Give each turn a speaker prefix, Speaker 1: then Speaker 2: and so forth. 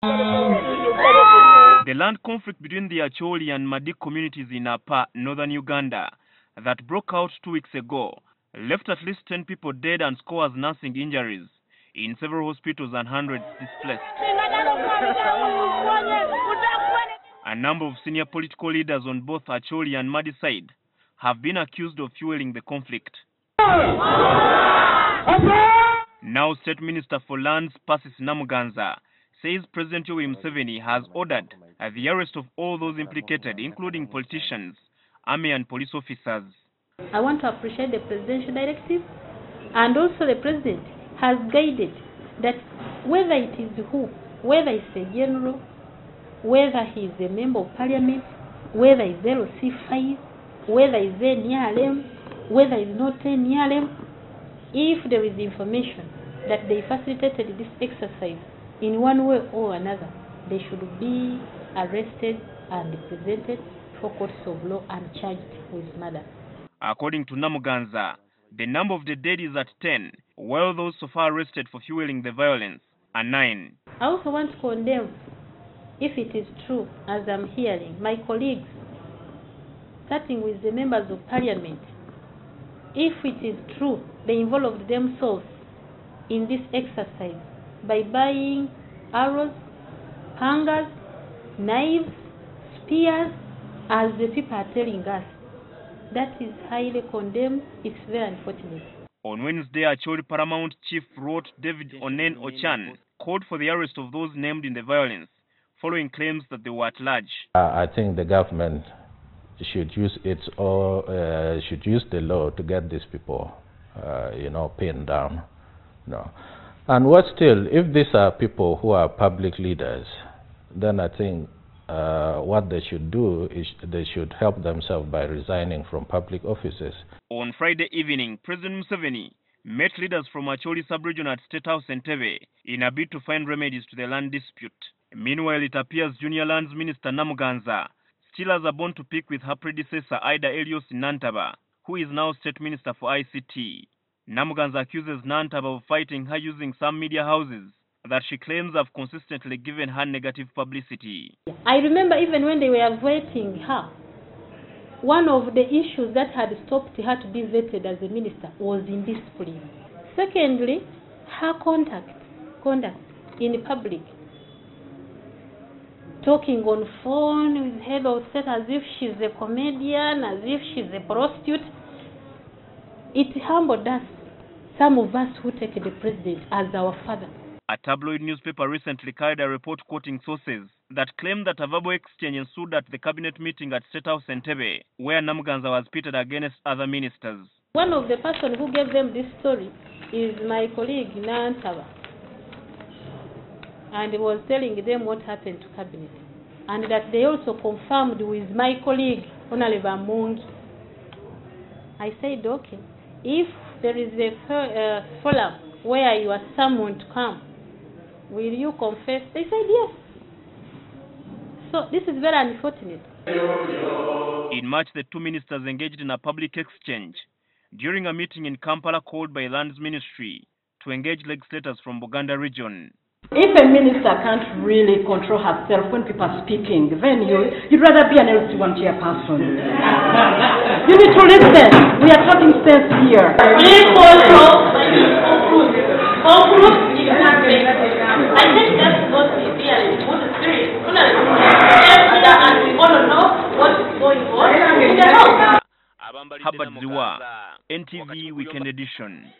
Speaker 1: The land conflict between the Acholi and Madi communities in Apaa, northern Uganda, that broke out 2 weeks ago, left at least 10 people dead and scores nursing injuries in several hospitals and hundreds displaced. A number of senior political leaders on both Acholi and Madi side have been accused of fueling the conflict. Now State Minister for Lands Persis Namuganza says President Yoweri Museveni has ordered the arrest of all those implicated, including politicians, army and police officers.
Speaker 2: I want to appreciate the presidential directive, and also the president has guided that whether it is who, whether it's a general, whether he is a member of parliament, whether it's LC5, whether it's a NIALM, whether it's not a NIALM, if there is information that they facilitated this exercise in one way or another, they should be arrested and presented for courts of law and charged with murder.
Speaker 1: According to Namuganza, the number of the dead is at 10, while those so far arrested for fueling the violence are 9.
Speaker 2: I also want to condemn, if it is true, as I'm hearing, my colleagues, starting with the members of parliament, if it is true, they involved themselves in this exercise by buying arrows, pangas, knives, spears, as the people are telling us. That is highly condemned. It's very unfortunate.
Speaker 1: On Wednesday, Acholi Paramount Chief wrote David Onen Ochan called for the arrest of those named in the violence, following claims that they were at large.
Speaker 3: I think the government should use the law to get these people, pinned down. And what still, if these are people who are public leaders, then I think what they should do is they should help themselves by resigning from public offices.
Speaker 1: On Friday evening, President Museveni met leaders from Acholi sub-region at State House Entebbe in a bid to find remedies to the land dispute. Meanwhile, it appears Junior Lands Minister Namuganza still has a bone to pick with her predecessor Ida Elios Nantaba, who is now State Minister for ICT. Namuganza accuses Nantaba of fighting her using some media houses that she claims have consistently given her negative publicity.
Speaker 2: I remember even when they were vetting her, one of the issues that had stopped her to be vetted as a minister was indiscipline. Secondly, her conduct in public, talking on phone with head of state as if she's a comedian, as if she's a prostitute. It humbled us, some of us who take the president as our father.
Speaker 1: A tabloid newspaper recently carried a report quoting sources that claimed that a verbal exchange ensued at the cabinet meeting at State House Entebbe, where Namuganza was pitted against other ministers.
Speaker 2: One of the persons who gave them this story is my colleague Nantaba, and he was telling them what happened to cabinet, and that they also confirmed with my colleague Honorable Mungi. I said, okay, if there is a forum where you are summoned to come, will you confess? They said yes. So this is very unfortunate.
Speaker 1: In March, the two ministers engaged in a public exchange during a meeting in Kampala called by Lands Ministry to engage legislators from Buganda region.
Speaker 4: If a minister can't really control herself when people are speaking, then you'd rather be an LC1 chairperson. You need to listen. We are talking sense here.
Speaker 5: Please control. I think that's what we fear, what the spirit. And we want to know what is going on in the house.
Speaker 1: Habad Ziwa, NTV Weekend Edition.